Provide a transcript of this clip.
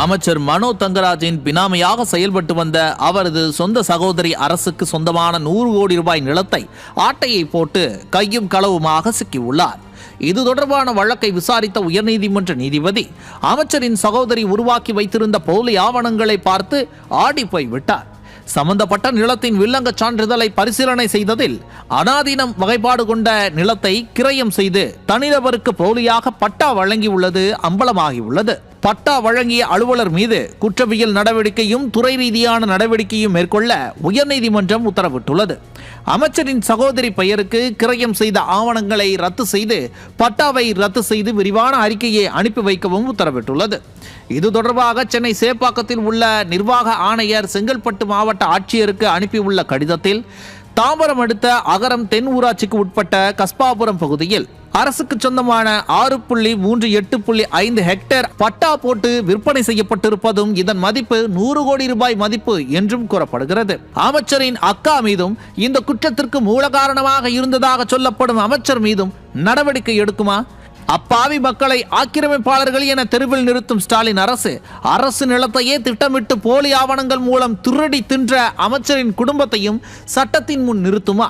அமைச்சர் மனோ தங்கராஜின் பினாமியாக செயல்பட்டு வந்த அவரது சொந்த சகோதரி அரசுக்கு சொந்தமான 100 கோடி ரூபாய் நிலத்தை ஆட்டையை போட்டு கையும் களவுமாக சிக்கியுள்ளார். இது தொடர்பான வழக்கை விசாரித்த உயர்நீதிமன்ற நீதிபதி அமைச்சரின் சகோதரி உருவாக்கி வைத்திருந்த போலி ஆவணங்களை பார்த்து ஆடி போய்விட்டார். சம்பந்தப்பட்ட நிலத்தின் வில்லங்க சான்றிதழை பரிசீலனை செய்ததில் அனாதீனம் வகைப்பாடு கொண்ட நிலத்தை கிரயம் செய்து தனிநபருக்கு போலியாக பட்டா வழங்கியுள்ளது அம்பலமாகியுள்ளது. பட்டா வழங்கிய அலுவலர் மீது குற்றவியல் நடவடிக்கையும் துறை ரீதியான நடவடிக்கையும் மேற்கொள்ள உயர்நீதிமன்றம் உத்தரவிட்டுள்ளது. அமைச்சரின் சகோதரி பெயருக்கு கிரயம் செய்த ஆவணங்களை ரத்து செய்து பட்டாவை ரத்து செய்து விரிவான அறிக்கையை அனுப்பி வைக்கவும் உத்தரவிட்டுள்ளது. இது தொடர்பாக சென்னை சேப்பாக்கத்தில் உள்ள நிர்வாக ஆணையர் செங்கல்பட்டு மாவட்ட ஆட்சியருக்கு அனுப்பியுள்ள கடிதத்தில் தாம்பரம் அடுத்த அகரம் தென் ஊராட்சிக்கு உட்பட்ட கஸ்பாபுரம் பகுதியில் அரசுக்கு சொந்தமான 6.38.5 ஹெக்டேர் பட்டா போட்டு விற்பனை செய்யப்பட்டிருப்பதும் இதன் மதிப்பு 100 கோடி ரூபாய் மதிப்பு என்றும் கூறப்படுகிறது. அமைச்சரின் அக்கா மீதும் இந்த குற்றத்திற்கு மூல காரணமாக இருந்ததாக சொல்லப்படும் அமைச்சர் மீதும் நடவடிக்கை எடுக்குமா? அப்பாவி மக்களை ஆக்கிரமிப்பாளர்கள் என தெருவில் நிறுத்தும் ஸ்டாலின் அரசு நிலத்தையே திட்டமிட்டு போலி ஆவணங்கள் மூலம் திருடி தின்ற அமைச்சரின் குடும்பத்தையும் சட்டத்தின் முன் நிறுத்துமா?